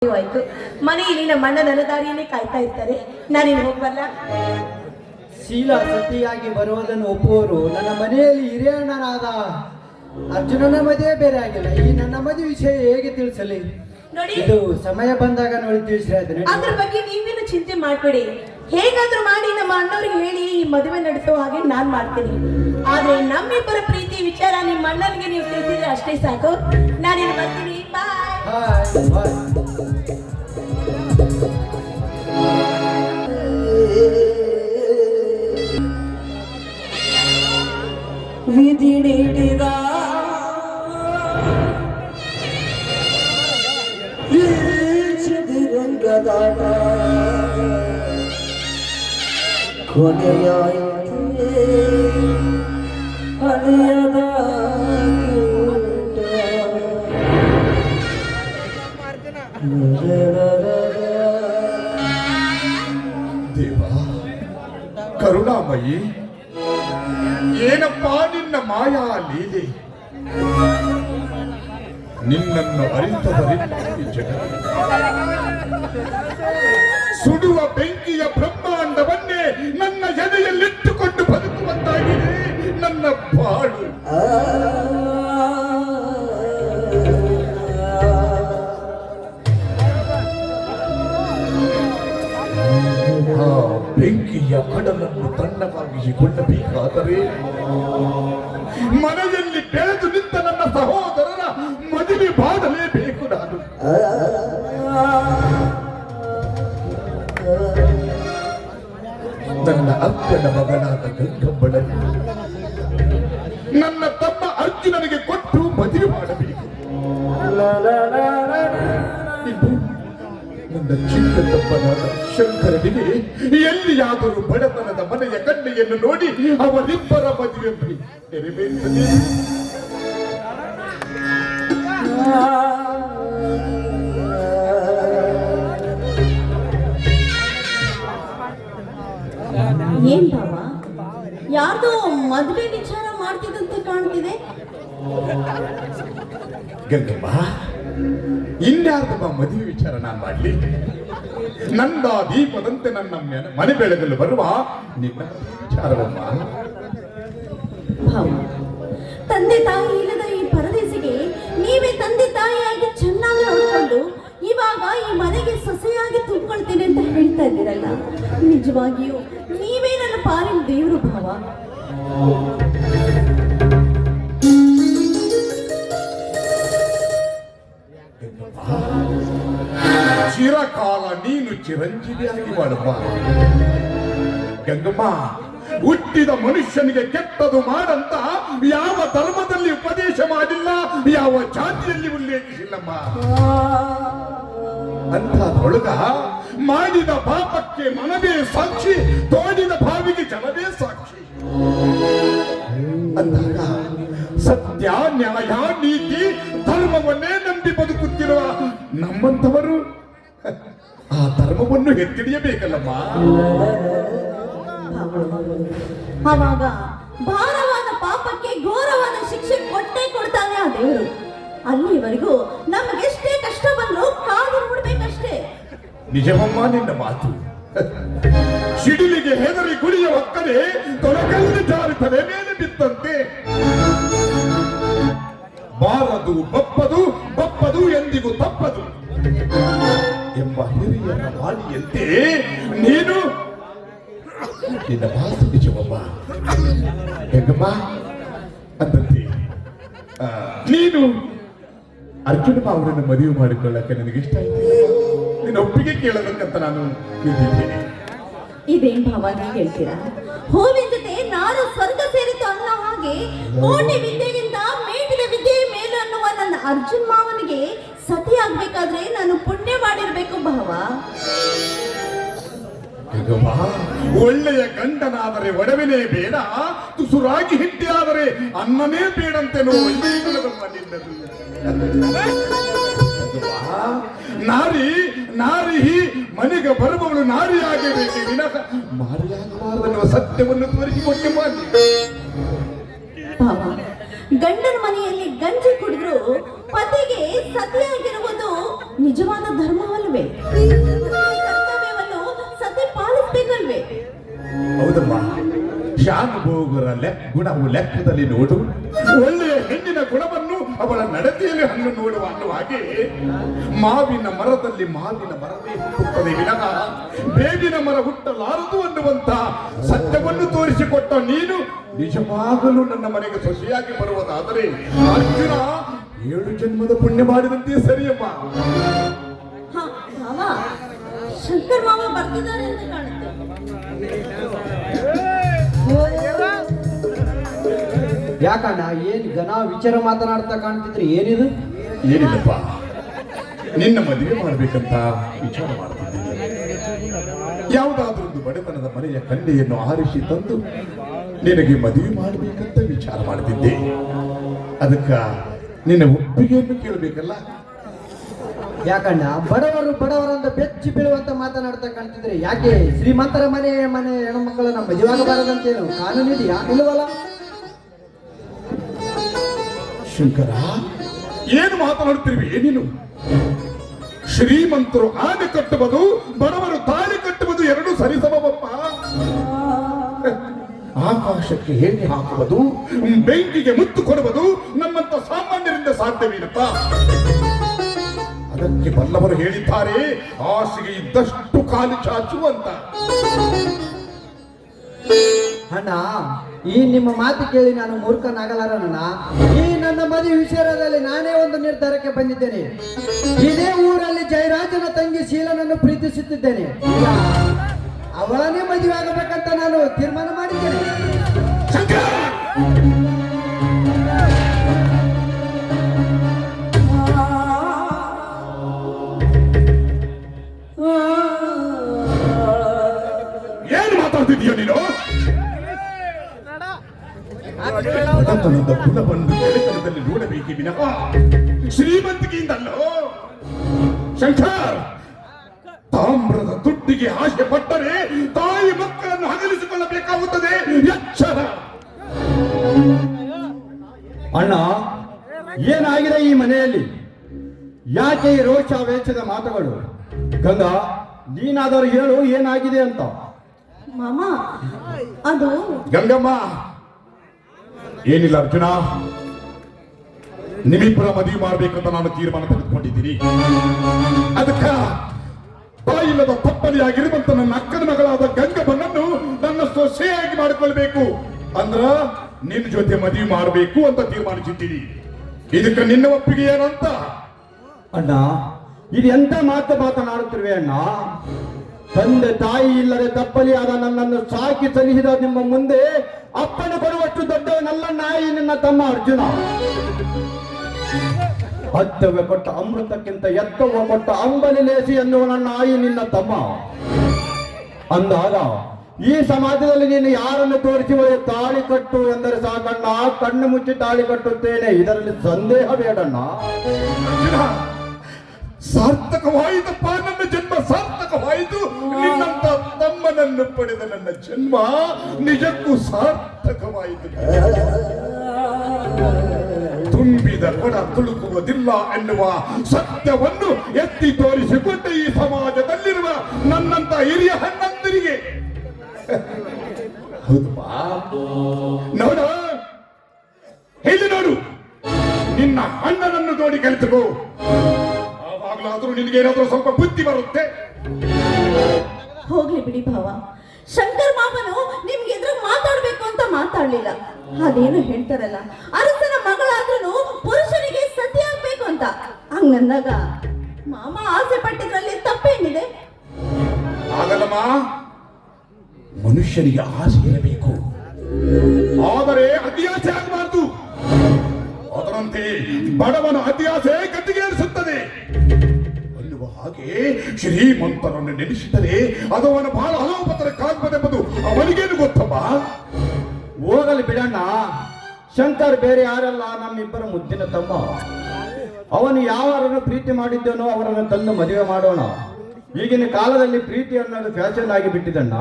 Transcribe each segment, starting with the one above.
ಆಯ್ತು. ಮನೆಯಲ್ಲಿ ನಮ್ಮ ಅಣ್ಣ ನನ್ನ ದಾರಿಯನ್ನೇ ಕಾಯ್ತಾ ಇರ್ತಾರೆ. ನಾನೇನು ಹೋಗ್ಬಲ್ಲ. ಶೀಲ ಸತಿಯಾಗಿ ಬರುವುದನ್ನು ಒಪ್ಪುವರು. ನನ್ನ ಮನೆಯಲ್ಲಿ ಹಿರಿಯಣ್ಣನಾದ ಅರ್ಜುನನ ಮದುವೆ ಬೇರೆ ಆಗಿಲ್ಲ. ಈ ನನ್ನ ಮದುವೆ ವಿಷಯ ಹೇಗೆ ತಿಳಿಸಲಿ? ನೋಡಿ, ಇದು ಸಮಯ ಬಂದಾಗ ನೋಡಿ ತಿಳಿಸ್ರಿ. ಅದ್ರ ಬಗ್ಗೆ ನೀವೇನು ಚಿಂತೆ ಮಾಡ್ಬೇಡಿ. ಹೇಗಾದ್ರೂ ಮಾಡಿ ನಮ್ಮ ಅಣ್ಣವ್ರಿಗೆ ಹೇಳಿ ಈ ಮದುವೆ ನಡೆಸೋ ಹಾಗೆ ನಾನ್ ಮಾಡ್ತೀನಿ. ಆದ್ರೆ ನಮ್ಮಿಬ್ಬರ ಪ್ರೀತಿ ವಿಚಾರ ನಿಮ್ಮ ಅಣ್ಣನಿಗೆ ನೀವು ತಿಳಿಸಿದ್ರೆ ಅಷ್ಟೇ ಸಾಕು. ನಾನೇನು ಬರ್ತೀನಿ. ಬಾಯ್. ವಿಧಿ ನೀಡಿದ ಚದುರಂಗದಾಟ ಕೊನೆಯಾಯಿತೆ ಹಳೆಯದ ದೇವ ಕರುಣಾಮಯಿ, ಏನಪ್ಪಾ ನಿನ್ನ ಮಾಯಾ ಲೀಲೆ. ನಿನ್ನನ್ನು ಅರಿತವರಿಲ್ಲ ಜಗ. ಸುಡುವ ಬೆಂಕಿಯ ಬ್ರಹ್ಮಾಂಡವನ್ನೇ ನನ್ನ ಎದೆಯಲ್ಲಿಟ್ಟುಕೊಂಡು ಬದುಕುವಂತಾಗಿದೆ ನನ್ನ ಬಾಳು. ಆ ಬೆಂಕಿಯ ಕಡಲನ್ನು ತಣ್ಣಗಾಗಿಸಿಕೊಳ್ಳಬೇಕಾದರೆ ಮನೆಯಲ್ಲಿ ಬೆಳೆದು ನಿಂತ ನನ್ನ ಸಹೋದರರ ಮದುವೆ ಮಾಡಲೇಬೇಕು ನಾನು. ನನ್ನ ಅಕ್ಕನ ಮಗನಾದ ಗಂಗಮ್ಮಳನ್ನು ನನ್ನ ತಮ್ಮ ಅರ್ಜುನನಿಗೆ ಕೊಟ್ಟು ಮದುವೆ ಮಾಡಬೇಕು. ನನ್ನ ಚಿಕ್ಕ ತಮ್ಮನಾದ ಶಂಕರನಿಗೆ ಎಲ್ಲಿಯಾದರೂ ಬಡತನದ ಮನೆಯ ಕನ್ನೆಯನ್ನು ನೋಡಿ ಅವರಿಬ್ಬರ ಮದುವೆ ನೆರವೇರುತ್ತದೆ. ಏನ್ ಬಾವ, ಯಾರ್ದೋ ಮದುವೆ ವಿಚಾರ ಮಾಡ್ತಿದ್ದಂತೆ ಕಾಣ್ತಿದೆ. ಗಂಗಮ್ಮ, ಇನ್ಯಾರ್ದಮ್ಮ ಮದುವೆ ವಿಚಾರ ನಾನು ಮಾಡ್ಲಿ? ನಂದ ದೀಪದಂತೆ ನನ್ನ ಮನೆ ಬೆಳಗಲು ಬರುವ ನಿನ್ನ ವಿಚಾರವಮ್ಮ. ಭಾವ, ತಂದೆ ತಾಯಿ ಇಲ್ಲದ ಈ ಪರದೇಶಿಗೆ ನೀವೇ ತಂದೆ ತಾಯಿಯಾಗಿ ಚೆನ್ನಾಗಿ ನೋಡಿಕೊಂಡು ಇವಾಗ ಈ ಮನೆಗೆ ಸೊಸೆಯಾಗಿ ತುಂಬಿಕೊಳ್ತೀನಿ ಅಂತ ಹೇಳ್ತಾ ಇದ್ದೀರಲ್ಲ, ನಿಜವಾಗಿಯೂ ನೀವೇ ನನ್ನ ಪಾಲಿನ ದೇವರು ಭಾವ. ಚಿರಕಾಲ ನೀನು ಚಿರಂಜೀವಿಯಾಗಿ ಬಾಳಪ್ಪ. ಗಂಗಮ್ಮ, ಹುಟ್ಟಿದ ಮನುಷ್ಯನಿಗೆ ಕೆಟ್ಟದು ಮಾಡಂತ ಯಾವ ಧರ್ಮದಲ್ಲಿ ಉಪದೇಶ ಮಾಡಿಲ್ಲ, ಯಾವ ಜಾತಿಯಲ್ಲಿ ಉಲ್ಲೇಖಿಸಿಲ್ಲಮ್ಮ. ಅಂಥದ್ರೊಳಗ ಮಾಡಿದ ಪಾಪಕ್ಕೆ ಮನವೇ ಸಾಕ್ಷಿ, ತೋಡಿದ ಬಾವಿಗೆ ಜನವೇ ಸಾಕ್ಷಿ ಅಂದಾಗ ಸತ್ಯ, ನ್ಯಾಯ, ನೀತಿ, ಧರ್ಮವನ್ನೇ ನಂಬಿ ಬದುಕುತ್ತಿರುವ ನಮ್ಮಂಥವರು ಆ ಧರ್ಮವನ್ನು ಎತ್ತಿಡಿಯಬೇಕಲ್ಲಮ್ಮ. ಆವಾಗ ಭಾರವಾದ ಪಾಪಕ್ಕೆ ಘೋರವಾದ ಶಿಕ್ಷೆ ಕೊಟ್ಟೇ ಕೊಡ್ತಾನೆ ಆ ದೇವರು. ಅಲ್ಲಿವರೆಗೂ ನಮಗೆಷ್ಟೇ ಕಷ್ಟ ಬಂದ್ರು ಕಾದು ನೋಡ್ಬೇಕಷ್ಟೇ. ನಿಜವಮ್ಮ ನಿನ್ನ ಮಾತು. ಸಿಡಿಲಿಗೆ ಹೆದರಿ ಗುಡಿಯ ಒಕ್ಕರೆ ತೊಳಕಲ್ಲಿ ಜಾರುತ್ತದೆ ಮೇಲೆ ಬಿತ್ತಂತೆ. ಬಾರದು ಬಪ್ಪದು, ಬಪ್ಪದು ಎಂದಿಗೂ ತಪ್ಪದು ಎಂಬ ಹಿರಿಯರ ವಾಣಿಯಂತೆ ನೀನು ನಿನ್ನ ಮಾತು ನಿಜವಮ್ಮ. ಹೆಂಗಮ್ಮ ಅಂದಂತೆ ನೀನು ಅರ್ಜುನ ಅವರನ್ನು ಮದುವೆ ಮಾಡಿಕೊಳ್ಳಕ್ಕೆ ನನಗೆ ಇಷ್ಟ ಆಯ್ತು. ನಿನ್ನ ಒಪ್ಪಿಗೆ ಕೇಳಬೇಕಂತ ನಾನು ನಿಂತಿದ್ದೇನೆ. ಇದೇನ್ ಭಾವ ನೀವು ಹೇಳ್ತೀರಾ? ಹೂವಿನ ಜೊತೆ ನಾರು ಸ್ವರ್ಗ ಸೇರಿತು ಅನ್ನೋ ಹಾಗೆ ಕೋಟಿ ವಿದ್ಯೆಗಿಂತ ಮೇಟಿನ ವಿದ್ಯೆ ಮೇಲು ಅನ್ನುವ ನನ್ನ ಅರ್ಜುನ್ ಮಾವನಿಗೆ ಸತಿ ಆಗ್ಬೇಕಾದ್ರೆ ನಾನು ಪುಣ್ಯ ಮಾಡಿರ್ಬೇಕು ಭಾವ. ಒಳ್ಳೆಯ ಗಂಡನಾದರೆ ಒಡವೆನೇ ಬೇಡ, ತುಸುರಾಗಿ ಹಿಟ್ಟಿಯಾದರೆ ಅನ್ನನೇ ಬೇಡಂತೆನೋ ನಿನ್ನದು. ನಾರಿ ನಾರಿ ಮನೆಗೆ ಬರುವವಳು ನಾರಿಯಾಗಬೇಕೆ ವಿನಃ ಮಾರಿಯಾಗಬಾರದೆನ್ನುವ ಸತ್ಯವನ್ನು ತೋರಿಸಿಕೊಟ್ಟೆ ಮಾಡಿ. ಭಾವ, ಗಂಡನ ಮನೆಯಲ್ಲಿ ಗಂಜಿ ಕುಡಿದ್ರು ಪತಿಗೆ ಸತಿಯಾಗಿರುವುದು ನಿಜವಾದ ಧರ್ಮವಲ್ವೇ? ಕರ್ತವ್ಯವನ್ನು ಸತಿ ಪಾಲಿಸಬೇಕಲ್ವೇ? ಹೌದಮ್ಮ, ಶಾನುಭೋಗರ ಗುಣವು ಲೆಕ್ಕದಲ್ಲಿ ನೋಡು. ಒಳ್ಳೆಯ ಹೆಣ್ಣಿನ ಗುಣವನ್ನು ಅವಳ ನಡತೆಯಲ್ಲಿ ಹಣ್ಣು ನೋಡುವ ಅನ್ನುವ ಹಾಗೆ ಮಾವಿನ ಮರದಲ್ಲಿ ಮಾವಿನ ಮರವೇ ಹುಟ್ಟುತ್ತದೆ ವಿನಃ ಬೇವಿನ ಮರ ಹುಟ್ಟಲಾರದು ಅನ್ನುವಂತ ಸತ್ಯವನ್ನು ತೋರಿಸಿಕೊಟ್ಟ ನೀನು ನಿಜವಾಗಲೂ ನನ್ನ ಮನೆಗೆ ಸೊಸೆಯಾಗಿ ಬರುವುದಾದರೆ ಅರ್ಜುನ 7 ಜನ್ಮದ ಪುಣ್ಯ ಮಾಡಿದಂತೆ ಸರಿಯಮ್ಮ. ಹ, ಮಾವ, ಶಂಕರ್ ಮಾವ ಬರ್ತಿದ್ದಾರೆ ಅಂತ ಕಾಣುತ್ತೆ. ಯಾಕಣ್ಣ ಏನ್ ಘನ ವಿಚಾರ ಮಾತನಾಡ್ತಾ ಕಾಣ್ತಿದ್ರಿ? ಏನಿದು? ಏನಿಲ್ಲಪ್ಪ, ನಿನ್ನ ಮದುವೆ ಮಾಡ್ಬೇಕಂತ ವಿಚಾರ ಮಾಡ್ತಿದ್ದೀನಿ. ಯಾವುದಾದ್ರೂ ಒಂದು ಬಡತನದ ಮನೆಯ ಕನ್ಯೆಯನ್ನು ಆರಿಸಿ ತಂದು ನಿನಗೆ ಮದುವೆ ಮಾಡಬೇಕಂತ ವಿಚಾರ ಮಾಡ್ತಿದ್ದೆ. ಅದಕ್ಕ ನಿನ್ನ ಒಪ್ಪಿಗೆಯನ್ನು ಕೇಳಬೇಕಲ್ಲ. ಯಾಕಣ್ಣ ಬಡವರಂತ ಬೆಚ್ಚಿ ಬೀಳುವಂತ ಮಾತನಾಡ್ತಾ ಕಾಣ್ತಿದ್ರಿ? ಯಾಕೆ ಶ್ರೀಮಂತರ ಮನೆ ಹೆಣ್ಮಕ್ಕಳನ್ನ ಮದುವೆಯಾಗಬಾರದಂತೇನು ಕಾನೂನು ಇದೆಯಾ? ಇಲ್ಲವಲ್ಲ? ಶಂಕರ, ಏನು ಮಾತನಾಡುತ್ತಿರುವೆ ನೀನು? ಶ್ರೀಮಂತರು ಆನೆ ಕಟ್ಟುವುದು, ಬಡವರು ತಾಳಿ ಕಟ್ಟುವುದು ಎರಡು ಸರಿಸಮವಪ್ಪ. ಆಕಾಶಕ್ಕೆ ಎಣ್ಣೆ ಹಾಕುವುದು, ಬೆಂಕಿಗೆ ಮುತ್ತು ಕೊಡುವುದು ನಮ್ಮಂತ ಸಾಮಾನ್ಯರಿಂದ ಸಾಧ್ಯವೇನಪ್ಪ? ಅದಕ್ಕೆ ಬಲ್ಲವರು ಹೇಳಿದ್ದಾರೆ, ಹಾಸಿಗೆ ಇದ್ದಷ್ಟು ಕಾಲು ಚಾಚು ಅಂತ. ಅಣ್ಣ, ಈ ನಿಮ್ಮ ಮಾತು ಕೇಳಿ ನಾನು ಮೂರ್ಖನಾಗಲಾರಣ್ಣ. ಈ ನನ್ನ ಮದುವೆ ವಿಚಾರದಲ್ಲಿ ನಾನೇ ಒಂದು ನಿರ್ಧಾರಕ್ಕೆ ಬಂದಿದ್ದೇನೆ. ಇದೇ ಊರಲ್ಲಿ ಜಯರಾಜನ ತಂಗಿ ಶೀಲನನ್ನು ಪ್ರೀತಿಸುತ್ತಿದ್ದೇನೆ. ಈಗ ಅವಳನ್ನೇ ಮದುವೆ ಆಗಬೇಕಂತ ನಾನು ತೀರ್ಮಾನ ಮಾಡಿದ್ದೇನೆ. ಏನು ಮಾತಾಡ್ತಿದೀಯ ನೀನು? ಬಡತನದ ಕುಲವನ್ನು ಕೆಳತನದಲ್ಲಿ ನೋಡಬೇಕೇ ವಿನಃ ಶ್ರೀಮಂತಿಕೆಯಿಂದಲ್ಲೋ. ಶಂಕರ್, ತಾಮ್ರದ ದುಡ್ಡಿಗೆ ಆಸೆ ಪಟ್ಟರೆ ತಾಯಿ ಮಕ್ಕಳನ್ನು ಅಗಲಿಸಿಕೊಳ್ಳಬೇಕಾಗುತ್ತದೆ. ಎಚ್ಚರ. ಅಣ್ಣ, ಏನಾಗಿದೆ ಈ ಮನೆಯಲ್ಲಿ? ಯಾಕೆ ಈ ರೋಷ ವೇಷದ ಮಾತುಗಳು? ಗಂಗಾ, ನೀನಾದರೂ ಹೇಳು, ಏನಾಗಿದೆ ಅಂತ. ಮಾಮ, ಅದು ಗಂಗಮ್ಮ, ಏನಿಲ್ಲ ಅರ್ಜುನ, ನಿಮ್ಮಿಬ್ಬರ ಮದುವೆ ಮಾಡಬೇಕಂತ ನಾನು ತೀರ್ಮಾನ ತೆಗೆದುಕೊಂಡಿದ್ದೀನಿ. ಅದಕ್ಕ ತಾಯಿಲ್ಲದ ತಪ್ಪಲಿಯಾಗಿರುವಂತ ನನ್ನ ಅಕ್ಕನ ಮಗಳಾದ ಗಂಗಮ್ಮನನ್ನು ನನ್ನ ಸೊಸೆಯಾಗಿ ಮಾಡಿಕೊಳ್ಬೇಕು ಅಂದ್ರ ನಿನ್ನ ಜೊತೆ ಮದುವೆ ಮಾಡಬೇಕು ಅಂತ ತೀರ್ಮಾನಿಸಿದ್ದೀನಿ. ಇದಕ್ಕೆ ನಿನ್ನ ಒಪ್ಪಿಗೆ ಏನಂತ? ಅಣ್ಣ, ಇದು ಎಂತ ಮಾತನಾಡುತ್ತಿರುವೆ ಅಣ್ಣ? ತಂದೆ ತಾಯಿ ಇಲ್ಲದೆ ತಪ್ಪಲಿಯಾದ ನನ್ನನ್ನು ಸಾಕಿ ಸಲಿಸಿದ ನಿಮ್ಮ ಮುಂದೆ ಅಪ್ಪನ ಕೊಡುವಷ್ಟು ದೊಡ್ಡವನಲ್ಲ ನಾಯಿ ನಿನ್ನ ತಮ್ಮ ಅರ್ಜುನ. ಹತ್ತವ ಕೊಟ್ಟ ಅಮೃತಕ್ಕಿಂತ ಎತ್ತವ ಕೊಟ್ಟ ಅಂಬಲಿ ಲೇಸಿ ಎನ್ನುವ ನನ್ನ ನಾಯಿ ನಿನ್ನ ತಮ್ಮ. ಅಂದಾಗ ಈ ಸಮಾಜದಲ್ಲಿ ನೀನು ಯಾರನ್ನು ತೋರಿಸುವ ತಾಳಿ ಕಟ್ಟು ಎಂದರೆ ಸಾಕಣ್ಣ. ಕಣ್ಣು ಮುಚ್ಚಿ ತಾಳಿ ಕಟ್ಟುತ್ತೇನೆ, ಇದರಲ್ಲಿ ಸಂದೇಹ ಬೇಡಣ್ಣ. ಸಾರ್ಥಕವಾಯಿತಪ್ಪ, ನನ್ನ ಜನ್ಮ ಸಾರ್ಥಕವಾಯಿತು. ನಿನ್ನಂತ ತಮ್ಮನನ್ನು ಪಡೆದ ನನ್ನ ಜನ್ಮ ನಿಜಕ್ಕೂ ಸಾರ್ಥಕವಾಯಿತು. ತುಂಬಿದ ಕೊಡ ತುಳುಕುವುದಿಲ್ಲ ಎನ್ನುವ ಸತ್ಯವನ್ನು ಎತ್ತಿ ತೋರಿಸಿಕೊಂಡ ಈ ಸಮಾಜದಲ್ಲಿರುವ ನನ್ನಂತ ಹಿರಿಯ ಹಣ್ಣಂದರಿಗೆ ಹೌದಪ್ಪ, ನೋಡ ಇಲ್ಲಿ ನೋಡು, ನಿನ್ನ ಅಣ್ಣನನ್ನು ನೋಡಿ ಕಲಿತುಕೋ. ಆವಾಗಲಾದ್ರೂ ನಿನಗೇನಾದ್ರೂ ಸ್ವಲ್ಪ ಬುದ್ಧಿ ಬರುತ್ತೆ. ಹೋಗ್ಲಿ ಬಿಡಿ ಭಾವ. ಶಂಕರ್ ಮಾವನು ನಿಮ್ಗೆ ಎದುರು ಮಾತಾಡ್ಬೇಕು ಅಂತ ಮಾತಾಡ್ಲಿಲ್ಲ. ಅದೇನು ಹೇಳ್ತಾರಲ್ಲ, ಅರಸನ ಮಗಳಾದ್ರೂ ಪುರುಷನಿಗೆ ಸತಿ ಆಗ್ಬೇಕು ಅಂತ. ಹಂಗಂದಾಗ ಮಾಮ ಆಸೆ ಪಟ್ಟಿದ್ರಲ್ಲಿ ತಪ್ಪೇನಿದೆ? ಆಗಲ್ಲಮ್ಮ, ಮನುಷ್ಯನಿಗೆ ಆಸೆ ಇರಬೇಕು, ಆದರೆ ಅತಿಯಾಸೆ ಆಗಬಾರ್ದು. ಅದರಂತೆ ಬಡವನ ಅತಿಯಾಸೆ ಗತಿಗೇರಿಸುತ್ತದೆ ಅನ್ನುವ ಹಾಗೆ ಶ್ರೀಮಂತರನ್ನು ನೆನೆಸಿದರೆ ಅದು ಅವನ ಬಹಳ ಅಲೋಪತರಕ್ಕಾಗಬಹುದೆಂಬುದು ಅವನಿಗೇನು ಗೊತ್ತಮ್ಮ? ಹೋಗಲಿ ಬಿಡಣ್ಣ. ಶಂಕರ್ ಬೇರೆ ಯಾರಲ್ಲ, ನಮ್ಮಿಬ್ಬರ ಮುದ್ದಿನ ತಮ್ಮ. ಅವನು ಯಾವರನ್ನು ಪ್ರೀತಿ ಮಾಡಿದ್ದನೋ ಅವರನ್ನು ತಂದು ಮದುವೆ ಮಾಡೋಣ. ಈಗಿನ ಕಾಲದಲ್ಲಿ ಪ್ರೀತಿ ಅನ್ನೋದು ಫ್ಯಾಷನ್ ಆಗಿ ಬಿಟ್ಟಿದಣ್ಣ.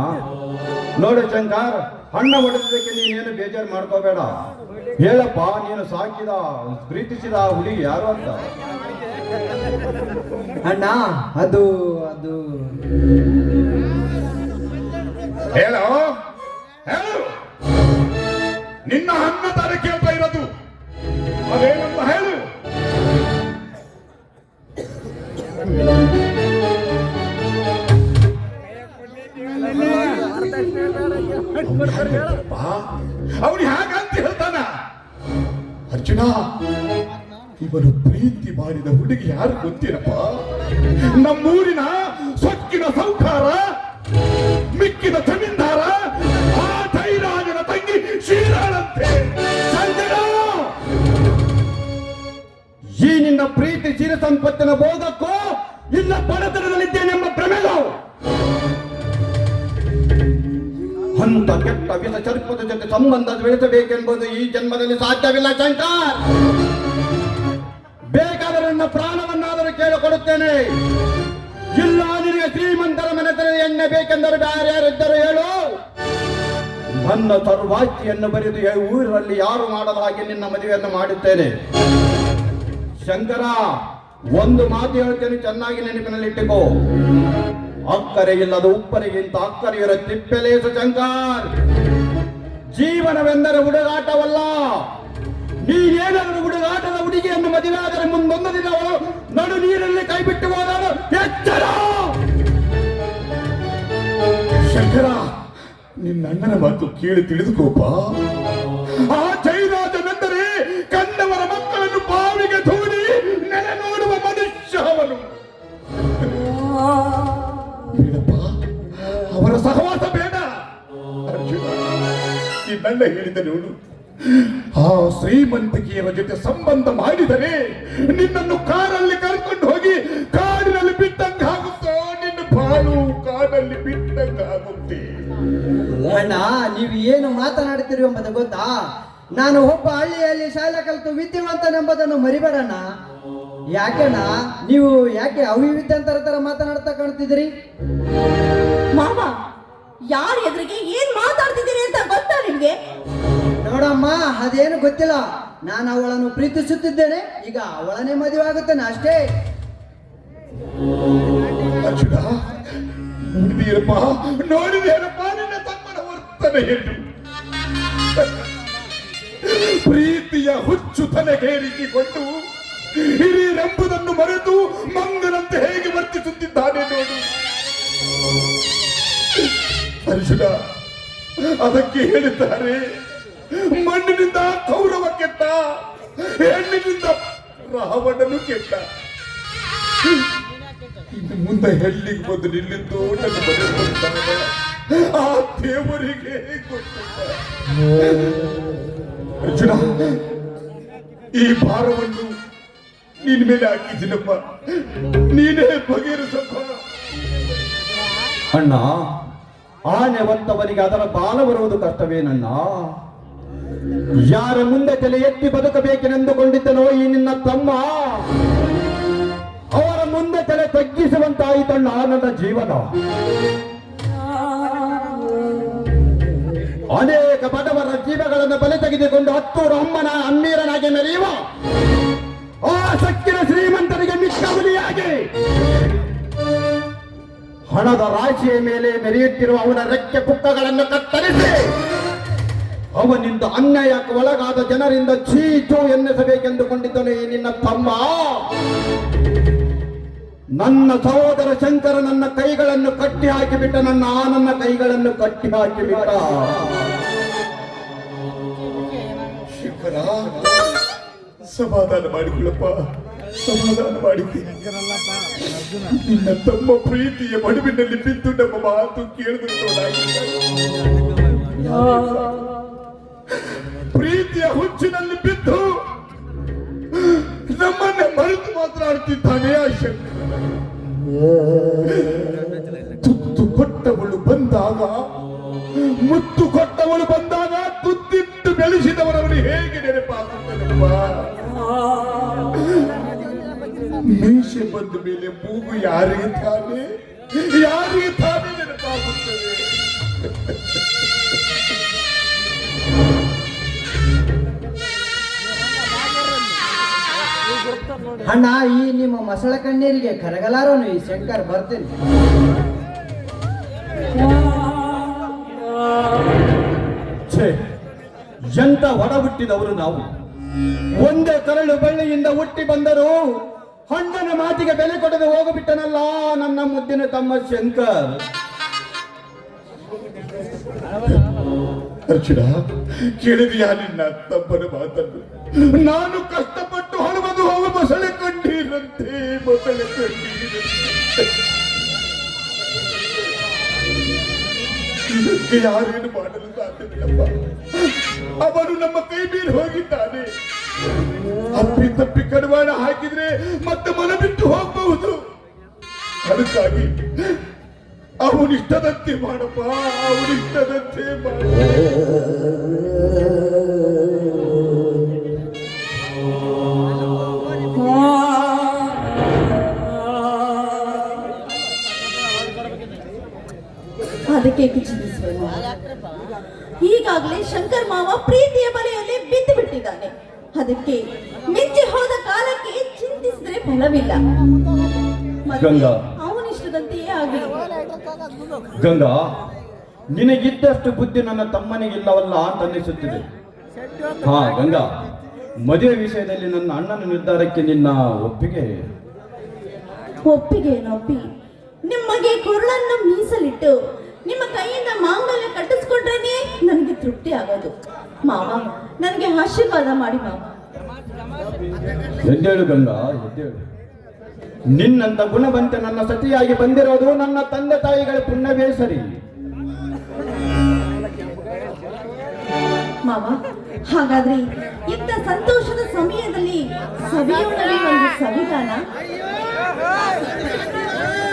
ನೋಡು ಶಂಕರ್, ಹಣ್ಣ ಹೊಡೆದಕ್ಕೆ ನೀನೇನು ಬೇಜಾರು ಮಾಡ್ಕೋಬೇಡ. ಹೇಳಪ್ಪ, ನೀನು ಸಾಕಿದ ಪ್ರೀತಿಸಿದ ಹುಡುಗಿ ಯಾರು ಅಂತ? ಅಣ್ಣ ಅದು ಅದು ಹೇಳೋ, ಹೇಳು. ನಿನ್ನ ಅನ್ನ ತಾರೆ ಕೇಳ್ತಾ ಇರೋದು ಅದೇನಂತ ಹೇಳು. ಅವನು ಹಾಗಂತ ಹೇಳ್ತಾನ. ಅರ್ಜುನ, ಇವನು ಪ್ರೀತಿ ಮಾಡಿದ ಹುಡುಗಿ ಯಾರು ಗೊತ್ತಿರಪ್ಪ? ನಮ್ಮೂರಿನ ಸೊಕ್ಕಿನ ಸೌಕಾರ, ಮಿಕ್ಕಿದ ಜಮೀನ್ದಾರ, ಆ ಜೈರಾಜನ ತಂಗಿ ಶೀಲಾಳಂತೆ. ಶಂಕರ, ಈ ನಿನ್ನ ಪ್ರೀತಿ ಚಿರ ಸಂಪತ್ತಿನ ಬೋಧಕ್ಕೂ ಇಲ್ಲ ಬಡತನದಲ್ಲಿದ್ದೇನೆಂಬ ಭ್ರಮೆಗೂ ಅಂತ ಕೆಟ್ಟ ವಿಷ ಚರ್ಪದ ಜೊತೆ ಸಂಬಂಧ ಬೆಳೆಸಬೇಕೆಂಬುದು ಈ ಜನ್ಮದಲ್ಲಿ ಸಾಧ್ಯವಿಲ್ಲ ಶಂಕರ್. ಬೇಕಾದರೆ ನನ್ನ ಪ್ರಾಣವನ್ನಾದರೂ ಕೇಳಿಕೊಡುತ್ತೇನೆ. ಇಲ್ಲ ನಿನಗೆ ಶ್ರೀಮಂತರ ಮನೆತನ ಎಣ್ಣೆ ಬೇಕೆಂದರೆ ಬೇರೆ ಯಾರಿದ್ದರು ಹೇಳು. ನನ್ನ ಸರ್ವಾಜ್ಞೆಯನ್ನು ಬರೆದು ಈ ಊರಲ್ಲಿ ಯಾರು ಮಾಡದ ಹಾಗೆ ನಿನ್ನ ಮದುವೆಯನ್ನು ಮಾಡುತ್ತೇನೆ. ಶಂಕರ, ಒಂದು ಮಾತು ಹೇಳ್ತೇನೆ, ಚೆನ್ನಾಗಿ ನೆನಪಿನಲ್ಲಿಟ್ಟುಕೋ. ಅಕ್ಕರೆ ಇಲ್ಲದ ಉಪ್ಪರಿಗಿಂತ ಅಕ್ಕರೆಯರ ತಿಪ್ಪೆಲೇಸ ಶಂಕರ್. ಜೀವನವೆಂದರೆ ಹುಡುಗಾಟವಲ್ಲ. ನೀನೇನಾದರೂ ಹುಡುಗಾಟದ ಹುಡುಗಿಯನ್ನು ಮದುವೆ ಆದರೆ ಮುಂದೊಂದು ದಿನ ಅವಳು ನಡು ನೀರಲ್ಲಿ ಕೈ ಬಿಟ್ಟು ಹೋದಳು. ಎಚ್ಚರ ಶಂಕರ, ನಿನ್ನ ಅಣ್ಣನ ಮಾತು ಕೇಳಿ ತಿಳಿದುಕೋಪ. ಆ ಜೈರಾಜನೆಂದರೆ ಕಂಡವರ ಮಕ್ಕಳನ್ನು ಬಾವಿಗೆ ದೂಡಿ ನೆಲೆ ನೋಡುವ ಮನುಷ್ಯ ಅವನು. ಬೇಡಪ್ಪ, ಅವರ ಸಹವಾಸ ಬೇಡ. ಅರ್ಜುನ, ಈ ನನ್ನ ಹೇಳಿದ ನೋಡು, ಆ ಶ್ರೀಮಂತಿಕೆಯರ ಜೊತೆ ಸಂಬಂಧ ಮಾಡಿದರೆ ನಿನ್ನನ್ನು ಕಾರಲ್ಲಿ ಕರ್ಕೊಂಡು ಹೋಗಿ ಕಾಡಿನಲ್ಲಿ ಬಿಟ್ಟಂಗಾಗುತ್ತೋ. ನಿನ್ನ ಬಾಳು ಕಾಡಲ್ಲಿ ಬಿಟ್ಟಂಗಾಗುತ್ತೆ. ಅಣ್ಣ, ನೀವು ಏನು ಮಾತನಾಡ್ತೀರಿ ಎಂಬುದು ಗೊತ್ತಾ? ನಾನು ಒಬ್ಬ ಹಳ್ಳಿಯಲ್ಲಿ ಶಾಲೆ ಕಲಿತು ವಿದ್ಯಾವಂತನೆಂಬುದನ್ನು ಮರಿಬೇಡಣ್ಣ. ಯಾಕಣ್ಣ ನೀವು ಯಾಕೆ ಅವಿವಿದ್ಯಂತರ ತರ ಮಾತನಾಡ್ತಾ ಕಾಣ್ತಿದ್ದೀರಿ? ಮಾವ, ಯಾರ ಎದುರಿಗೆ ಏನ್ ಮಾತಾಡ್ತಿದ್ದೀರಿ ಅಂತ ಗೊತ್ತಾ ನಿಮ್ಗೆ? ನೋಡಮ್ಮ, ಅದೇನು ಗೊತ್ತಿಲ್ಲ. ನಾನು ಅವಳನ್ನು ಪ್ರೀತಿಸುತ್ತಿದ್ದೇನೆ. ಈಗ ಅವಳನ್ನೇ ಮದುವೆ ಆಗುತ್ತೇನೆ ಅಷ್ಟೇ. ಅರ್ಜುನ, ನೋಡಿದೇನಪ್ಪ ನಿನ್ನ ತಮ್ಮನ ವರ್ತನೆ ಎಂದು. ಪ್ರೀತಿಯ ಹುಚ್ಚು ತಲೆಗೇರಿಸಿಕೊಂಡು ಹಿರಿಯರೆಂಬುದನ್ನು ಮರೆತು ಮಂಗನಂತೆ ಹೇಗೆ ವರ್ತಿಸುತ್ತಿದ್ದಾನೆ ನೋಡು. ಅರ್ಜುನ, ಅದಕ್ಕೆ ಹೇಳಿದ್ದಾರೆ, ಮಣ್ಣಿನಿಂದ ಕೌರವ ಕೆಟ್ಟ, ಹೆಣ್ಣಿನಿಂದ ರಾವಣನು ಕೆಟ್ಟ. ಇನ್ನು ಮುಂದೆ ಎಲ್ಲಿಗೆ ಬಂದು ನಿಲ್ಲಿದ್ದು ನನ್ನ ಮನೆ ಬರ್ತಾನೆ, ಆ ದೇವರಿಗೆ ಗೊತ್ತಿಲ್ಲ. ಅರ್ಜುನ, ಈ ಭಾರವನ್ನು ನಿನ್ ಮೇಲೆ ಹಾಕಿದ್ದೀನಪ್ಪ, ನೀನೇ ಬಗೆಹರಿಸಪ್ಪ. ಅಣ್ಣ, ಆನೆ ಹೊತ್ತವನಿಗೆ ಅದರ ಬಾಲ ಬರುವುದು ಕಷ್ಟವೇನಣ್ಣ. ಯಾರ ಮುಂದೆ ತಲೆ ಎತ್ತಿ ಬದುಕಬೇಕೆಂದುಕೊಂಡಿದ್ದನೋ ಈ ನಿನ್ನ ತಮ್ಮ, ಅವರ ಮುಂದೆ ತಲೆ ತಗ್ಗಿಸುವಂತಾಯಿತಣ್ಣ ನನ್ನ ಜೀವನ. ಅನೇಕ ಬಡವರ ಜೀವಗಳನ್ನು ಬಲಿ ತೆಗೆದುಕೊಂಡು ಹತ್ತೂರು ಅಮ್ಮನ ಅಮ್ಮೀರನಾಗಿ ಮೆರೆಯುವ ಆ ಸಕ್ಕಿನ ಶ್ರೀಮಂತನಿಗೆ ಮಿಕ್ಕ ಹುಲಿಯಾಗಿ ಹಣದ ರಾಶಿಯ ಮೇಲೆ ಮೆರೆಯುತ್ತಿರುವ ಅವನ ರೆಕ್ಕೆ ಪುಕ್ಕಗಳನ್ನು ಕತ್ತರಿಸಿ ಅವನಿಂದ ಅನ್ಯಾಯಕ್ಕೆ ಒಳಗಾದ ಜನರಿಂದ ಚೀಚು ಎನ್ನಿಸಬೇಕೆಂದುಕೊಂಡಿದ್ದನು ಈ ನಿನ್ನ ತಮ್ಮ. ನನ್ನ ಸಹೋದರ ಶಂಕರ ನನ್ನ ಕೈಗಳನ್ನು ಕಟ್ಟಿ ಹಾಕಿಬಿಟ್ಟ. ನನ್ನ ಕೈಗಳನ್ನು ಕಟ್ಟಿ ಹಾಕಿಬಿಟ್ಟ. ಶಂಕರ, ಸಮಾಧಾನ ಮಾಡಿಕೊಳ್ಳಪ್ಪ, ಸಮಾಧಾನ ಮಾಡಿದ್ದೀನಿ. ನಿನ್ನ ತಮ್ಮ ಪ್ರೀತಿಯ ಮಡುವಿನಲ್ಲಿ ಬಿದ್ದು ನಮ್ಮ ಮಾತು ಪ್ರೀತಿಯ ಹುಚ್ಚಿನಲ್ಲಿ ಬಿದ್ದು ನಮ್ಮನ್ನೇ ಮರೆತು ಮಾತನಾಡುತ್ತಿದ್ದಾನೆ ಆ ಶಂಕರ. ತುತ್ತು ಕೊಟ್ಟವಳು ಬಂದಾಗ, ಮುತ್ತು ಕೊಟ್ಟವಳು ಬಂದಾಗ ತುತ್ತಿಟ್ಟು ಬೆಳೆಸಿದವರವರು ಹೇಗೆ ನೆನಪಾಗುತ್ತದೆಪ್ಪ? ಮೀಸೆ ಬಂದ ಮೇಲೆ ಮೂಗು ಯಾರಿಗೆ ತಾನೇ ನೆನಪಾಗುತ್ತದೆ? ಅಣ್ಣ ಈ ನಿಮ್ಮ ಮಸಳ ಕಣ್ಣೀರಿಗೆ ಕರಗಲಾರನು ಈ ಶಂಕರ್ ಬರ್ತೀನಿ. ಛೇ, ಎಂತ ಒಡ ಹುಟ್ಟಿದವರು ನಾವು. ಒಂದೇ ಕರಳು ಬಳ್ಳಿಯಿಂದ ಹುಟ್ಟಿ ಬಂದರು ಹಣ್ಣನ ಮಾತಿಗೆ ಬೆಲೆ ಕೊಡದೆ ಹೋಗಿಬಿಟ್ಟನಲ್ಲ ನನ್ನ ಮುದ್ದಿನ ತಮ್ಮ ಶಂಕರ್. ಅರ್ಜುನ, ಕೇಳಿದೆಯಾ ನಿನ್ನ ತಪ್ಪನ ಮಾತನ್ನು? ನಾನು ಕಷ್ಟಪಟ್ಟು ಹೊರಬಂದು ಹೋಗ ಮೊಸಳೆ ಕಣ್ಣೀರಂತೆ, ಮೊಸಳೆ ಕಣ್ಣೀರಂತೆ. ಇದಕ್ಕೆ ಯಾರೇನು ಮಾಡಲು ಸಾಧ್ಯವಿಲ್ಲಪ್ಪ. ಅವನು ನಮ್ಮ ಕೈ ಮೀರಿ ಹೋಗಿದ್ದಾನೆ. ಅಪ್ಪಿ ತಪ್ಪಿ ಕಡಿವಾಣ ಹಾಕಿದ್ರೆ ಮತ್ತೆ ಮನ ಬಿಟ್ಟು ಹೋಗಬಹುದು. ಅದಕ್ಕಾಗಿ ಅವನಿಷ್ಟದಂತೆ ಮಾಡಪ್ಪ, ಅವನಿಷ್ಟದಂತೆ ಮಾಡ. ಅದಕ್ಕೆ ಚಿಂತಿಸುವ ಈಗಾಗಲೇ ಶಂಕರ್ ಮಾವ ಪ್ರೀತಿಯ ಬಲೆಯಲ್ಲಿ ಬಿದ್ದು ಬಿಟ್ಟಿದ್ದಾನೆ. ಅದಕ್ಕೆ ಮಿಂಚಿ ಹೋದ ಕಾಲಕ್ಕೆ ಚಿಂತಿಸಿದ್ರೆ ಫಲವಿಲ್ಲ. ಗಂಗಾ, ಅವನಿಷ್ಟದಂತೆಯೇ ಆಗಲಿ. ಗಂಗಾ, ನಿನಗಿದ್ದಷ್ಟು ಬುದ್ಧಿ ನನ್ನ ತಮ್ಮನಿಗಿಲ್ಲವಲ್ಲ ಅಂತ ಅನ್ನಿಸುತ್ತಿದೆ. ಹಾ ಗಂಗಾ, ಮದುವೆ ವಿಷಯದಲ್ಲಿ ನನ್ನ ಅಣ್ಣನ ನಿರ್ಧಾರಕ್ಕೆ ನಿನ್ನ ಒಪ್ಪಿಗೆ? ಒಪ್ಪಿಗೆನೊಪ್ಪಿ ನಿಮಗೆ ಕೊರಳನ್ನು ಮೀಸಲಿಟ್ಟು ನಿಮ್ಮ ಕೈಯಿಂದ ಮಾಂಗಲ್ಯ ಕಟ್ಟಿಸ್ಕೊಂಡ್ರೇನೆ ನನಗೆ ತೃಪ್ತಿ ಆಗೋದು. ಮಾವ, ನನಗೆ ಆಶೀರ್ವಾದ ಮಾಡಿ ಮಾವ. ಎದ್ದೇಳು ಗಂಗಾ, ಎದ್ದೇಳು. ನಿನ್ನಂತ ಗುಣವಂತೆ ನನ್ನ ಸತಿಯಾಗಿ ಬಂದಿರೋದು ನನ್ನ ತಂದೆ ತಾಯಿಗಳ ಪುಣ್ಯವೇ ಸರಿ. ಮಾವ, ಹಾಗಾದ್ರೆ ಇಂಥ ಸಂತೋಷದ ಸಮಯದಲ್ಲಿ ಸವಿಯೋಣವೇ ಒಂದು ಸವಿಗಾನ.